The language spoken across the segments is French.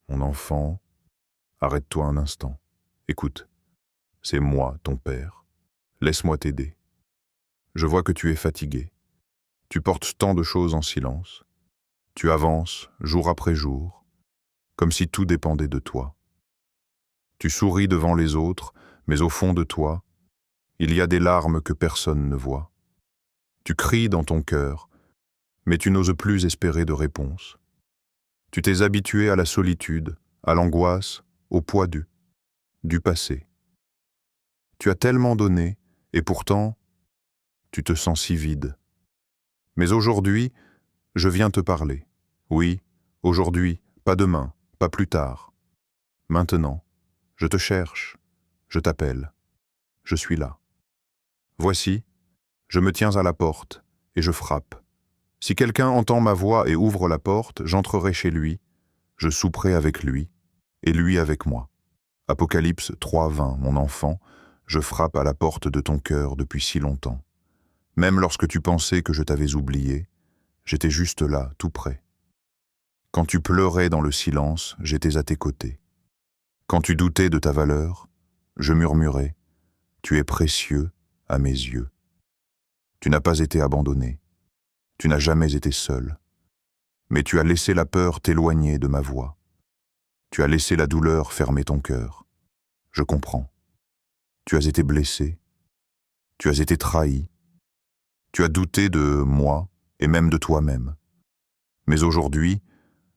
Mon enfant, arrête-toi un instant. Écoute, c'est moi, ton père. Laisse-moi t'aider. Je vois que tu es fatigué. Tu portes tant de choses en silence. Tu avances, jour après jour, comme si tout dépendait de toi. Tu souris devant les autres, mais au fond de toi, il y a des larmes que personne ne voit. Tu cries dans ton cœur, mais tu n'oses plus espérer de réponse. Tu t'es habitué à la solitude, à l'angoisse, au poids du passé. Tu as tellement donné, et pourtant, tu te sens si vide. Mais aujourd'hui, je viens te parler. Oui, aujourd'hui, pas demain, pas plus tard. Maintenant, je te cherche, je t'appelle, je suis là. Voici, je me tiens à la porte, et je frappe. Si quelqu'un entend ma voix et ouvre la porte, j'entrerai chez lui, je souperai avec lui, et lui avec moi. Apocalypse 3:20, mon enfant, je frappe à la porte de ton cœur depuis si longtemps. Même lorsque tu pensais que je t'avais oublié, j'étais juste là, tout près. Quand tu pleurais dans le silence, j'étais à tes côtés. Quand tu doutais de ta valeur, je murmurais, tu es précieux à mes yeux. Tu n'as pas été abandonné, tu n'as jamais été seul, mais tu as laissé la peur t'éloigner de ma voix. Tu as laissé la douleur fermer ton cœur. Je comprends. Tu as été blessé, tu as été trahi, tu as douté de moi et même de toi-même. Mais aujourd'hui,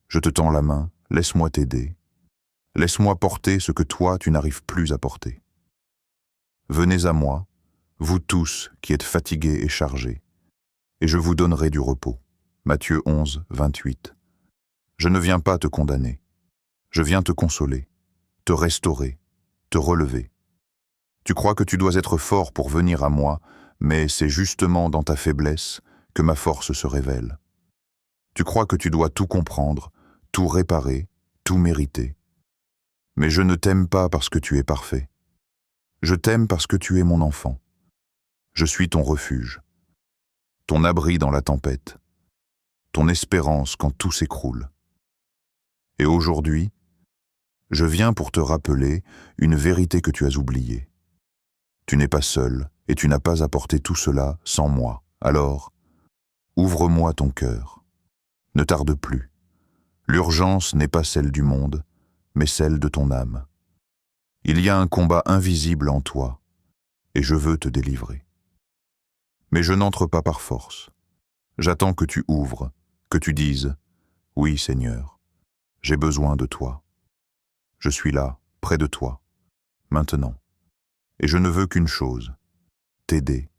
je te tends la main, laisse-moi t'aider. Laisse-moi porter ce que toi, tu n'arrives plus à porter. Venez à moi, vous tous qui êtes fatigués et chargés, et je vous donnerai du repos. Matthieu 11:28. Je ne viens pas te condamner. Je viens te consoler, te restaurer, te relever. Tu crois que tu dois être fort pour venir à moi, mais c'est justement dans ta faiblesse que ma force se révèle. Tu crois que tu dois tout comprendre, tout réparer, tout mériter. Mais je ne t'aime pas parce que tu es parfait. Je t'aime parce que tu es mon enfant. Je suis ton refuge, ton abri dans la tempête, ton espérance quand tout s'écroule. Et aujourd'hui, je viens pour te rappeler une vérité que tu as oubliée. Tu n'es pas seul et tu n'as pas apporté tout cela sans moi. Alors, ouvre-moi ton cœur. Ne tarde plus. L'urgence n'est pas celle du monde, mais celle de ton âme. Il y a un combat invisible en toi, et je veux te délivrer. Mais je n'entre pas par force. J'attends que tu ouvres, que tu dises « Oui, Seigneur, j'ai besoin de toi. Je suis là, près de toi, maintenant. Et je ne veux qu'une chose, t'aider.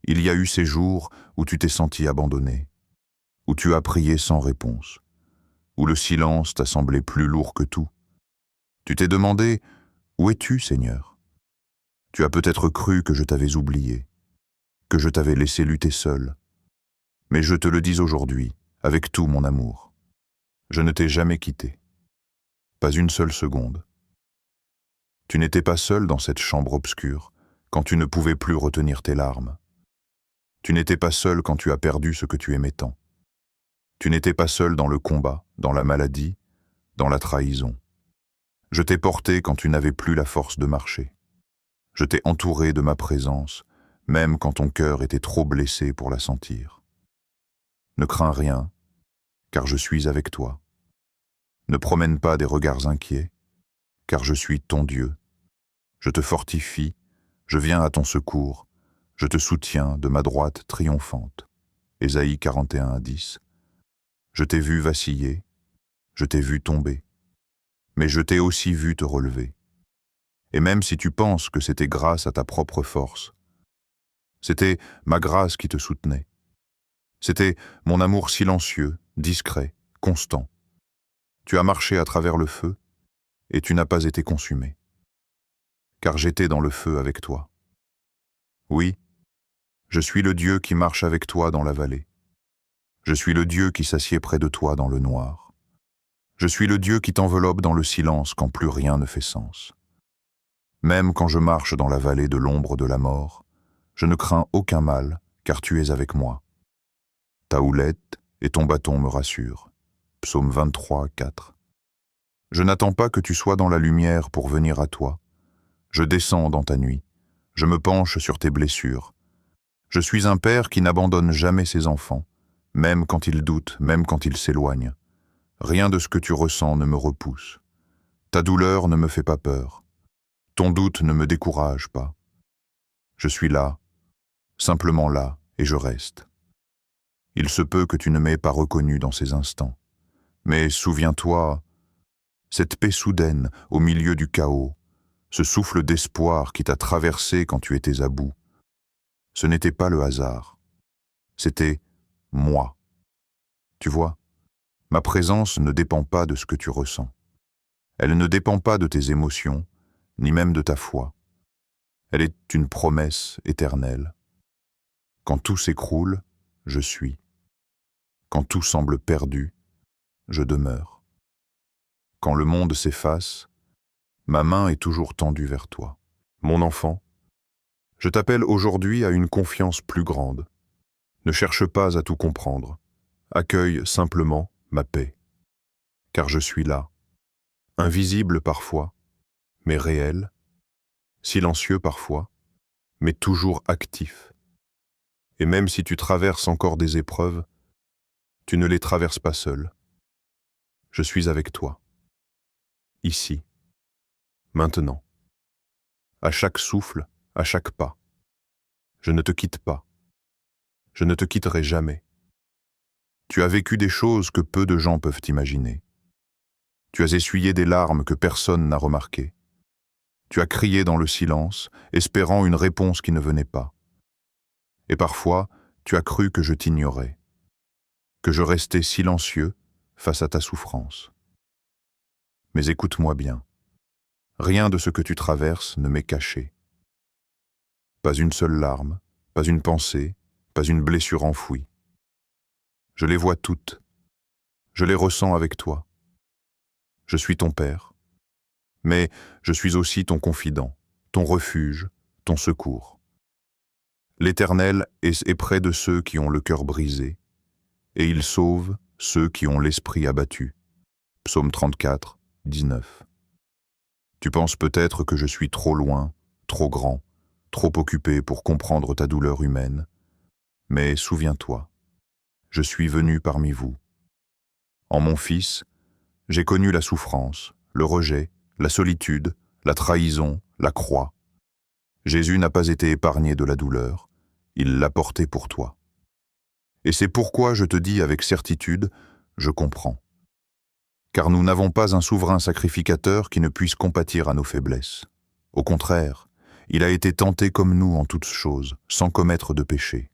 Il y a eu ces jours où tu t'es senti abandonné, où tu as prié sans réponse, où le silence t'a semblé plus lourd que tout. Tu t'es demandé « Où es-tu, Seigneur ?» Tu as peut-être cru que je t'avais oublié, que je t'avais laissé lutter seul. Mais je te le dis aujourd'hui, avec tout mon amour. Je ne t'ai jamais quitté. Pas une seule seconde. Tu n'étais pas seul dans cette chambre obscure, quand tu ne pouvais plus retenir tes larmes. Tu n'étais pas seul quand tu as perdu ce que tu aimais tant. Tu n'étais pas seul dans le combat, dans la maladie, dans la trahison. Je t'ai porté quand tu n'avais plus la force de marcher. Je t'ai entouré de ma présence, même quand ton cœur était trop blessé pour la sentir. Ne crains rien, car je suis avec toi. Ne promène pas des regards inquiets, car je suis ton Dieu. Je te fortifie, je viens à ton secours, je te soutiens de ma droite triomphante. Ésaïe 41:10. Je t'ai vu vaciller, je t'ai vu tomber, mais je t'ai aussi vu te relever. Et même si tu penses que c'était grâce à ta propre force, c'était ma grâce qui te soutenait. C'était mon amour silencieux, discret, constant. Tu as marché à travers le feu, et tu n'as pas été consumé. Car j'étais dans le feu avec toi. Oui, je suis le Dieu qui marche avec toi dans la vallée. Je suis le Dieu qui s'assied près de toi dans le noir. Je suis le Dieu qui t'enveloppe dans le silence quand plus rien ne fait sens. Même quand je marche dans la vallée de l'ombre de la mort, je ne crains aucun mal, car tu es avec moi. Ta houlette et ton bâton me rassurent. Psaume 23:4. Je n'attends pas que tu sois dans la lumière pour venir à toi. Je descends dans ta nuit. Je me penche sur tes blessures. Je suis un père qui n'abandonne jamais ses enfants, même quand ils doutent, même quand ils s'éloignent. Rien de ce que tu ressens ne me repousse. Ta douleur ne me fait pas peur. Ton doute ne me décourage pas. Je suis là, simplement là, et je reste. Il se peut que tu ne m'aies pas reconnu dans ces instants. Mais souviens-toi, cette paix soudaine au milieu du chaos, ce souffle d'espoir qui t'a traversé quand tu étais à bout, ce n'était pas le hasard. C'était moi. Tu vois, ma présence ne dépend pas de ce que tu ressens. Elle ne dépend pas de tes émotions, ni même de ta foi. Elle est une promesse éternelle. Quand tout s'écroule, je suis. Quand tout semble perdu, je demeure. Quand le monde s'efface, ma main est toujours tendue vers toi. Mon enfant, je t'appelle aujourd'hui à une confiance plus grande. Ne cherche pas à tout comprendre. Accueille simplement ma paix. Car je suis là, invisible parfois, mais réel, silencieux parfois, mais toujours actif. Et même si tu traverses encore des épreuves, tu ne les traverses pas seul. Je suis avec toi, ici, maintenant, à chaque souffle, à chaque pas. Je ne te quitte pas. Je ne te quitterai jamais. Tu as vécu des choses que peu de gens peuvent imaginer. Tu as essuyé des larmes que personne n'a remarquées. Tu as crié dans le silence, espérant une réponse qui ne venait pas. Et parfois, tu as cru que je t'ignorais, que je restais silencieux face à ta souffrance. Mais écoute-moi bien. Rien de ce que tu traverses ne m'est caché. Pas une seule larme, pas une pensée, pas une blessure enfouie. Je les vois toutes. Je les ressens avec toi. Je suis ton père. Mais je suis aussi ton confident, ton refuge, ton secours. L'Éternel est près de ceux qui ont le cœur brisé, et il sauve ceux qui ont l'esprit abattu. Psaume 34, 19. Tu penses peut-être que je suis trop loin, trop grand, trop occupé pour comprendre ta douleur humaine, mais souviens-toi, je suis venu parmi vous. En mon Fils, j'ai connu la souffrance, le rejet, la solitude, la trahison, la croix. Jésus n'a pas été épargné de la douleur, il l'a portée pour toi. Et c'est pourquoi je te dis avec certitude, je comprends. Car nous n'avons pas un souverain sacrificateur qui ne puisse compatir à nos faiblesses. Au contraire, il a été tenté comme nous en toutes choses, sans commettre de péché.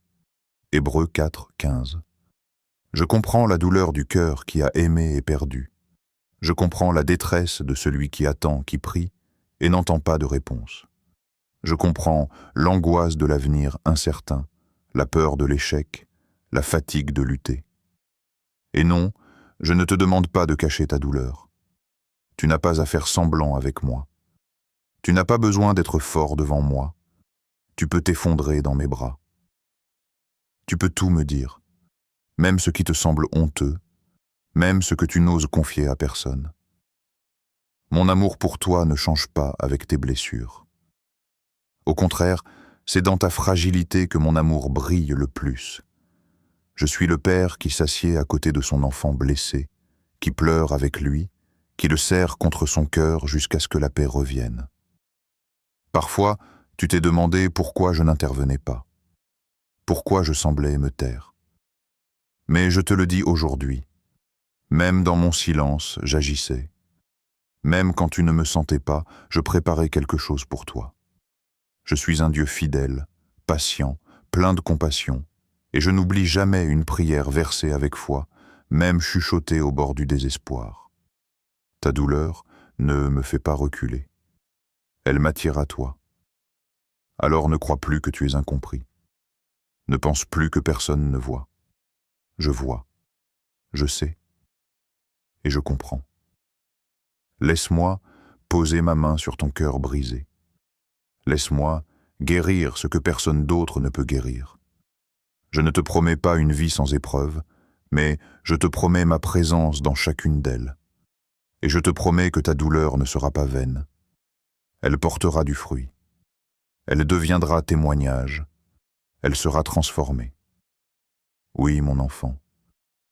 Hébreux 4, 15. Je comprends la douleur du cœur qui a aimé et perdu. Je comprends la détresse de celui qui attend, qui prie, et n'entend pas de réponse. Je comprends l'angoisse de l'avenir incertain, la peur de l'échec, la fatigue de lutter. Et non, je ne te demande pas de cacher ta douleur. Tu n'as pas à faire semblant avec moi. Tu n'as pas besoin d'être fort devant moi. Tu peux t'effondrer dans mes bras. Tu peux tout me dire, même ce qui te semble honteux, même ce que tu n'oses confier à personne. Mon amour pour toi ne change pas avec tes blessures. Au contraire, c'est dans ta fragilité que mon amour brille le plus. Je suis le père qui s'assied à côté de son enfant blessé, qui pleure avec lui, qui le serre contre son cœur jusqu'à ce que la paix revienne. Parfois, tu t'es demandé pourquoi je n'intervenais pas, pourquoi je semblais me taire. Mais je te le dis aujourd'hui, même dans mon silence, j'agissais. Même quand tu ne me sentais pas, je préparais quelque chose pour toi. Je suis un Dieu fidèle, patient, plein de compassion, et je n'oublie jamais une prière versée avec foi, même chuchotée au bord du désespoir. Ta douleur ne me fait pas reculer. Elle m'attire à toi. Alors ne crois plus que tu es incompris. Ne pense plus que personne ne voit. Je vois, je sais, et je comprends. Laisse-moi poser ma main sur ton cœur brisé. Laisse-moi guérir ce que personne d'autre ne peut guérir. Je ne te promets pas une vie sans épreuve, mais je te promets ma présence dans chacune d'elles. Et je te promets que ta douleur ne sera pas vaine. Elle portera du fruit. Elle deviendra témoignage. Elle sera transformée. Oui, mon enfant,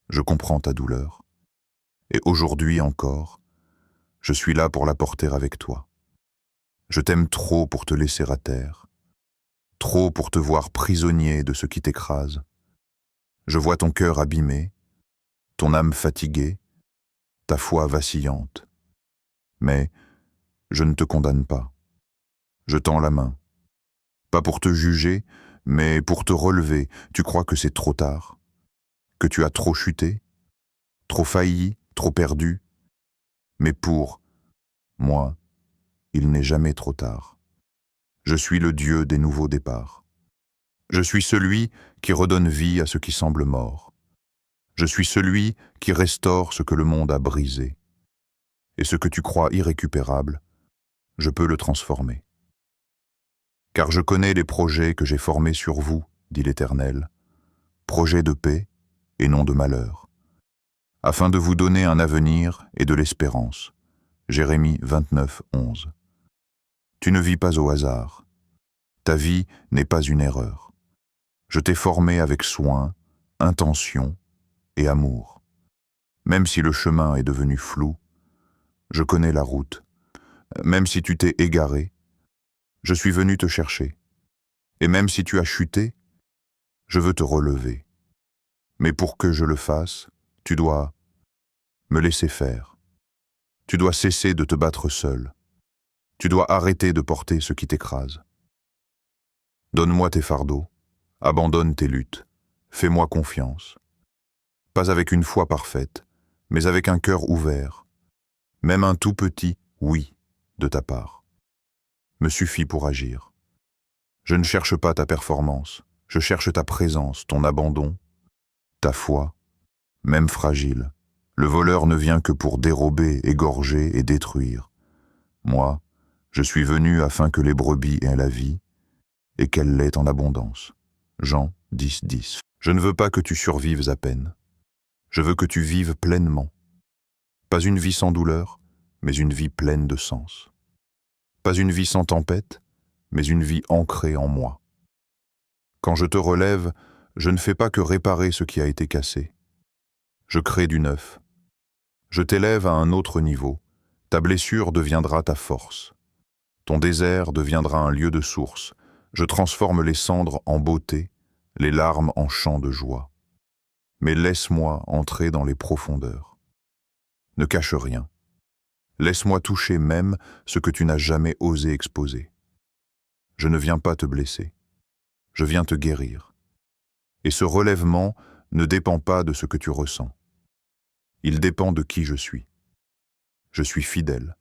je comprends ta douleur. Et aujourd'hui encore, je suis là pour la porter avec toi. Je t'aime trop pour te laisser à terre, trop pour te voir prisonnier de ce qui t'écrase. Je vois ton cœur abîmé, ton âme fatiguée, ta foi vacillante. Mais je ne te condamne pas. Je tends la main. Pas pour te juger, mais pour te relever. Tu crois que c'est trop tard? Que tu as trop chuté? Trop failli? Trop perdu? Mais pour moi, il n'est jamais trop tard. Je suis le Dieu des nouveaux départs. Je suis celui qui redonne vie à ce qui semble mort. Je suis celui qui restaure ce que le monde a brisé. Et ce que tu crois irrécupérable, je peux le transformer. Car je connais les projets que j'ai formés sur vous, dit l'Éternel, projets de paix et non de malheur, afin de vous donner un avenir et de l'espérance. Jérémie 29, 11. Tu ne vis pas au hasard. Ta vie n'est pas une erreur. Je t'ai formé avec soin, intention et amour. Même si le chemin est devenu flou, je connais la route. Même si tu t'es égaré, je suis venu te chercher. Et même si tu as chuté, je veux te relever. Mais pour que je le fasse, tu dois me laisser faire. Tu dois cesser de te battre seul. Tu dois arrêter de porter ce qui t'écrase. Donne-moi tes fardeaux, abandonne tes luttes, fais-moi confiance. Pas avec une foi parfaite, mais avec un cœur ouvert. Même un tout petit « oui » de ta part me suffit pour agir. Je ne cherche pas ta performance, je cherche ta présence, ton abandon, ta foi, même fragile. Le voleur ne vient que pour dérober, égorger et détruire. Moi, je suis venu afin que les brebis aient la vie et qu'elle l'ait en abondance. Jean 10, 10. Je ne veux pas que tu survives à peine. Je veux que tu vives pleinement. Pas une vie sans douleur, mais une vie pleine de sens. Pas une vie sans tempête, mais une vie ancrée en moi. Quand je te relève, je ne fais pas que réparer ce qui a été cassé. Je crée du neuf. Je t'élève à un autre niveau. Ta blessure deviendra ta force. Ton désert deviendra un lieu de source. Je transforme les cendres en beauté, les larmes en chants de joie. Mais laisse-moi entrer dans les profondeurs. Ne cache rien. Laisse-moi toucher même ce que tu n'as jamais osé exposer. Je ne viens pas te blesser. Je viens te guérir. Et ce relèvement ne dépend pas de ce que tu ressens. Il dépend de qui je suis. Je suis fidèle.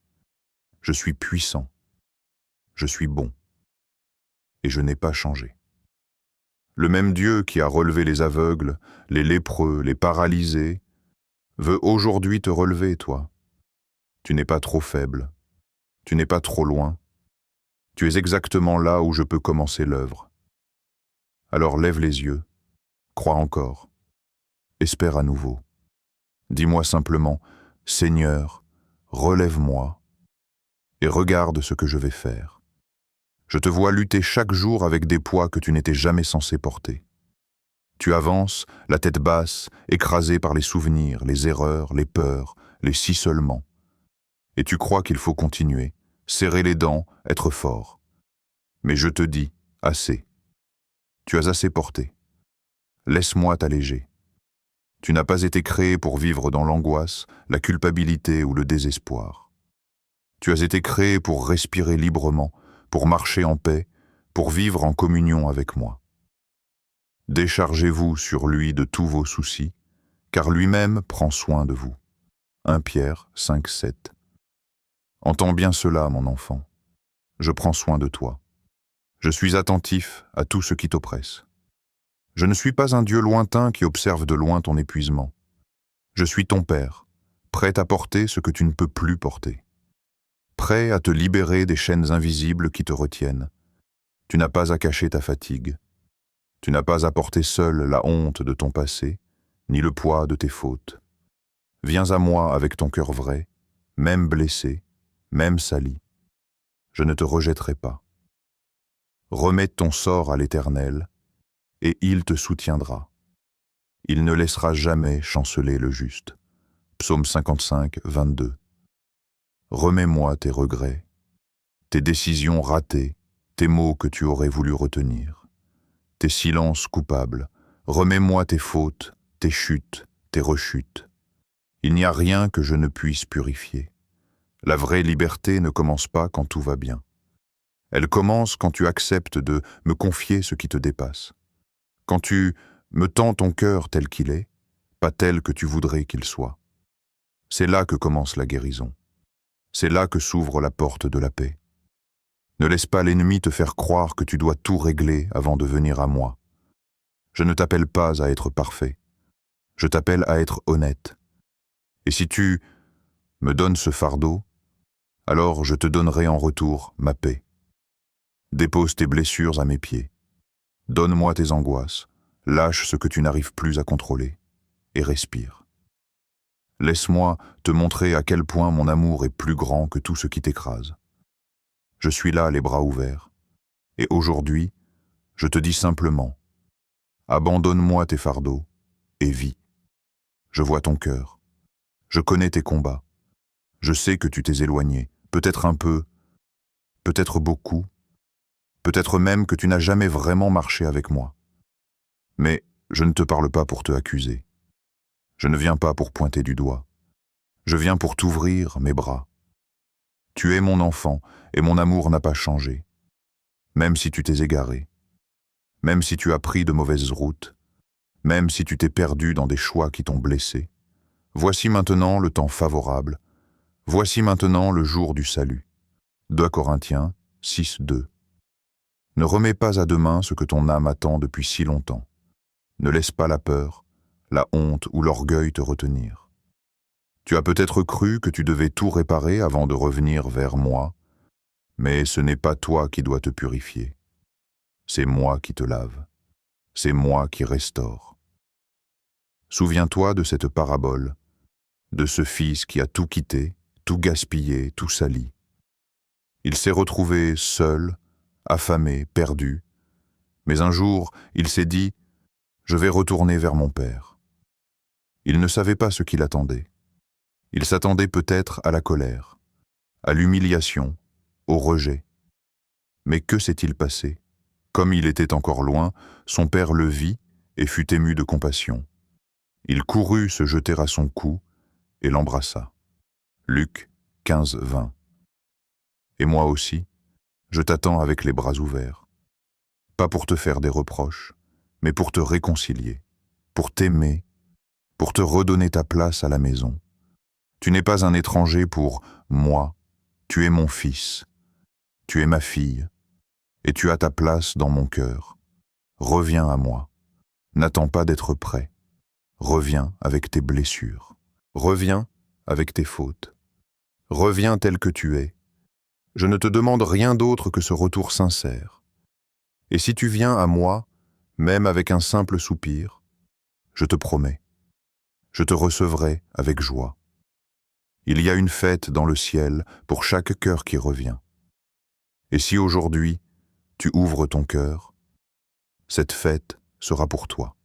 Je suis puissant. Je suis bon. Et je n'ai pas changé. Le même Dieu qui a relevé les aveugles, les lépreux, les paralysés, veut aujourd'hui te relever, toi. Tu n'es pas trop faible. Tu n'es pas trop loin. Tu es exactement là où je peux commencer l'œuvre. Alors lève les yeux, crois encore, espère à nouveau. Dis-moi simplement, Seigneur, relève-moi et regarde ce que je vais faire. Je te vois lutter chaque jour avec des poids que tu n'étais jamais censé porter. Tu avances, la tête basse, écrasé par les souvenirs, les erreurs, les peurs, les si seulement. Et tu crois qu'il faut continuer, serrer les dents, être fort. Mais je te dis, assez. Tu as assez porté. Laisse-moi t'alléger. Tu n'as pas été créé pour vivre dans l'angoisse, la culpabilité ou le désespoir. Tu as été créé pour respirer librement, pour marcher en paix, pour vivre en communion avec moi. Déchargez-vous sur lui de tous vos soucis, car lui-même prend soin de vous. 1 Pierre 5, 7. Entends bien cela, mon enfant. Je prends soin de toi. Je suis attentif à tout ce qui t'oppresse. Je ne suis pas un Dieu lointain qui observe de loin ton épuisement. Je suis ton Père, prêt à porter ce que tu ne peux plus porter. Prêt à te libérer des chaînes invisibles qui te retiennent. Tu n'as pas à cacher ta fatigue. Tu n'as pas à porter seul la honte de ton passé, ni le poids de tes fautes. Viens à moi avec ton cœur vrai, même blessé, même sali. Je ne te rejetterai pas. Remets ton sort à l'Éternel, et il te soutiendra. Il ne laissera jamais chanceler le juste. Psaume 55, 22. Remets-moi tes regrets, tes décisions ratées, tes mots que tu aurais voulu retenir, tes silences coupables. Remets-moi tes fautes, tes chutes, tes rechutes. Il n'y a rien que je ne puisse purifier. La vraie liberté ne commence pas quand tout va bien. Elle commence quand tu acceptes de me confier ce qui te dépasse. Quand tu me tends ton cœur tel qu'il est, pas tel que tu voudrais qu'il soit. C'est là que commence la guérison. C'est là que s'ouvre la porte de la paix. Ne laisse pas l'ennemi te faire croire que tu dois tout régler avant de venir à moi. Je ne t'appelle pas à être parfait. Je t'appelle à être honnête. Et si tu me donnes ce fardeau, alors je te donnerai en retour ma paix. Dépose tes blessures à mes pieds. Donne-moi tes angoisses. Lâche ce que tu n'arrives plus à contrôler. Et respire. Laisse-moi te montrer à quel point mon amour est plus grand que tout ce qui t'écrase. Je suis là, les bras ouverts. Et aujourd'hui, je te dis simplement, abandonne-moi tes fardeaux et vis. Je vois ton cœur. Je connais tes combats. Je sais que tu t'es éloigné, peut-être un peu, peut-être beaucoup, peut-être même que tu n'as jamais vraiment marché avec moi. Mais je ne te parle pas pour te accuser. Je ne viens pas pour pointer du doigt. Je viens pour t'ouvrir mes bras. Tu es mon enfant et mon amour n'a pas changé. Même si tu t'es égaré, même si tu as pris de mauvaises routes, même si tu t'es perdu dans des choix qui t'ont blessé, voici maintenant le temps favorable. Voici maintenant le jour du salut. 2 Corinthiens 6, 2. Ne remets pas à demain ce que ton âme attend depuis si longtemps. Ne laisse pas la peur, la honte ou l'orgueil te retenir. Tu as peut-être cru que tu devais tout réparer avant de revenir vers moi, mais ce n'est pas toi qui dois te purifier. C'est moi qui te lave. C'est moi qui restaure. Souviens-toi de cette parabole, de ce fils qui a tout quitté, tout gaspillé, tout sali. Il s'est retrouvé seul, affamé, perdu, mais un jour, il s'est dit « Je vais retourner vers mon père ». Il ne savait pas ce qu'il attendait. Il s'attendait peut-être à la colère, à l'humiliation, au rejet. Mais que s'est-il passé? Comme il était encore loin, son père le vit et fut ému de compassion. Il courut se jeter à son cou et l'embrassa. Luc 15, 20. Et moi aussi, je t'attends avec les bras ouverts. Pas pour te faire des reproches, mais pour te réconcilier, pour t'aimer, pour te redonner ta place à la maison. Tu n'es pas un étranger pour moi, tu es mon fils, tu es ma fille, et tu as ta place dans mon cœur. Reviens à moi, n'attends pas d'être prêt. Reviens avec tes blessures, reviens avec tes fautes. Reviens tel que tu es. Je ne te demande rien d'autre que ce retour sincère. Et si tu viens à moi, même avec un simple soupir, je te promets, je te recevrai avec joie. Il y a une fête dans le ciel pour chaque cœur qui revient. Et si aujourd'hui, tu ouvres ton cœur, cette fête sera pour toi.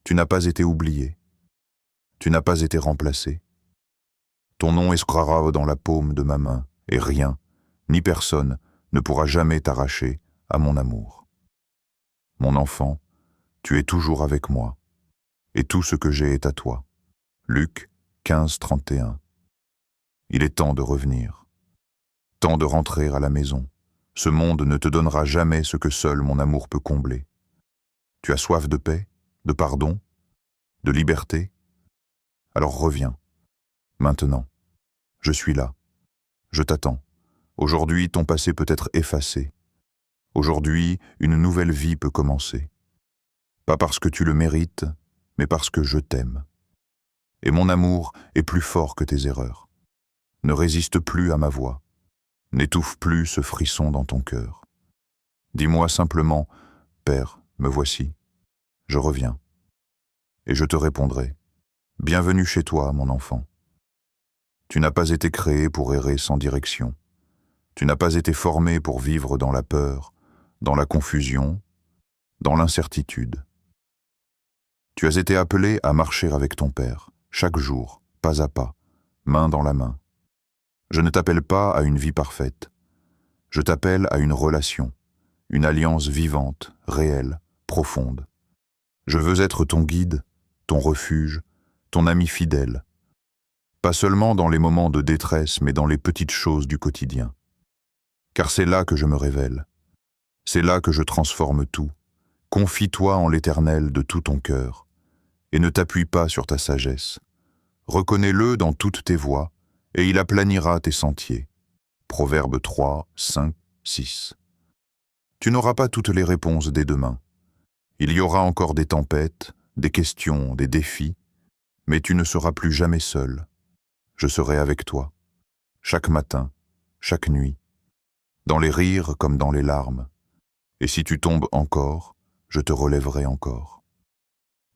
Tu n'as pas été oublié, tu n'as pas été remplacé. Ton nom escrara dans la paume de ma main, et rien, ni personne, ne pourra jamais t'arracher à mon amour. Mon enfant, tu es toujours avec moi, et tout ce que j'ai est à toi. Luc 15, 31. Il est temps de revenir, temps de rentrer à la maison. Ce monde ne te donnera jamais ce que seul mon amour peut combler. Tu as soif de paix, de pardon, de liberté? Alors reviens, maintenant. Je suis là, je t'attends. Aujourd'hui, ton passé peut être effacé. Aujourd'hui, une nouvelle vie peut commencer. Pas parce que tu le mérites, mais parce que je t'aime. Et mon amour est plus fort que tes erreurs. Ne résiste plus à ma voix. N'étouffe plus ce frisson dans ton cœur. Dis-moi simplement, Père, me voici. Je reviens. Et je te répondrai, bienvenue chez toi, mon enfant. Tu n'as pas été créé pour errer sans direction. Tu n'as pas été formé pour vivre dans la peur, dans la confusion, dans l'incertitude. Tu as été appelé à marcher avec ton Père, chaque jour, pas à pas, main dans la main. Je ne t'appelle pas à une vie parfaite. Je t'appelle à une relation, une alliance vivante, réelle, profonde. Je veux être ton guide, ton refuge, ton ami fidèle. Pas seulement dans les moments de détresse, mais dans les petites choses du quotidien. Car c'est là que je me révèle. C'est là que je transforme tout. Confie-toi en l'Éternel de tout ton cœur, et ne t'appuie pas sur ta sagesse. Reconnais-le dans toutes tes voies, et il aplanira tes sentiers. Proverbes 3, 5, 6. Tu n'auras pas toutes les réponses dès demain. Il y aura encore des tempêtes, des questions, des défis, mais tu ne seras plus jamais seul. Je serai avec toi, chaque matin, chaque nuit, dans les rires comme dans les larmes. Et si tu tombes encore, je te relèverai encore.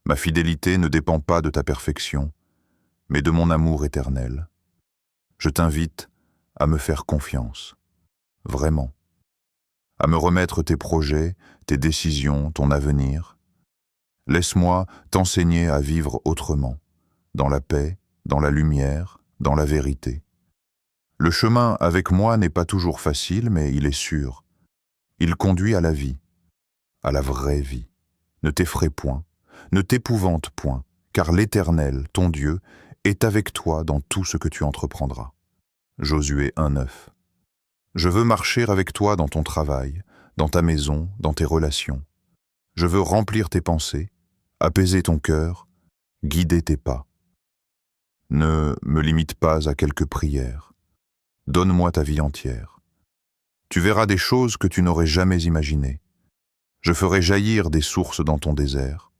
Ma fidélité ne dépend pas de ta perfection, mais de mon amour éternel. Je t'invite à me faire confiance, vraiment, à me remettre tes projets, tes décisions, ton avenir. Laisse-moi t'enseigner à vivre autrement, dans la paix, dans la lumière, dans la vérité. Le chemin avec moi n'est pas toujours facile, mais il est sûr. Il conduit à la vie, à la vraie vie. Ne t'effraie point, ne t'épouvante point, car l'Éternel, ton Dieu, est avec toi dans tout ce que tu entreprendras. Josué 1,9. Je veux marcher avec toi dans ton travail, dans ta maison, dans tes relations. Je veux remplir tes pensées, apaiser ton cœur, guider tes pas. Ne me limite pas à quelques prières. Donne-moi ta vie entière. Tu verras des choses que tu n'aurais jamais imaginées. Je ferai jaillir des sources dans ton désert.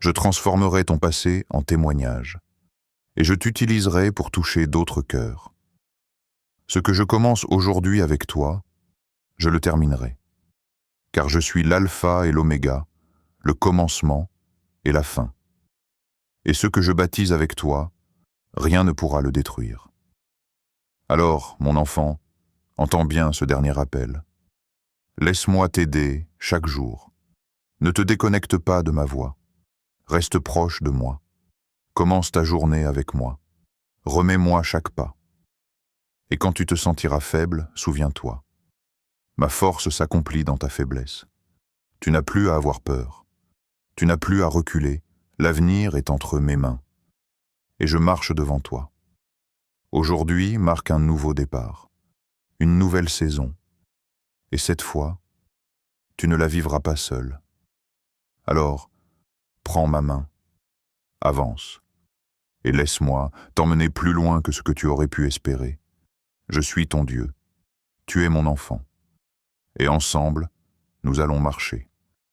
Je transformerai ton passé en témoignage. Et je t'utiliserai pour toucher d'autres cœurs. Ce que je commence aujourd'hui avec toi, je le terminerai. Car je suis l'alpha et l'oméga, le commencement et la fin. Et ce que je baptise avec toi, rien ne pourra le détruire. Alors, mon enfant, entends bien ce dernier appel. Laisse-moi t'aider chaque jour. Ne te déconnecte pas de ma voix. Reste proche de moi. Commence ta journée avec moi. Remets-moi chaque pas. Et quand tu te sentiras faible, souviens-toi. Ma force s'accomplit dans ta faiblesse. Tu n'as plus à avoir peur. Tu n'as plus à reculer. L'avenir est entre mes mains. Et je marche devant toi. Aujourd'hui marque un nouveau départ, une nouvelle saison. Et cette fois, tu ne la vivras pas seul. Alors, prends ma main, avance, et laisse-moi t'emmener plus loin que ce que tu aurais pu espérer. Je suis ton Dieu, tu es mon enfant, et ensemble, nous allons marcher.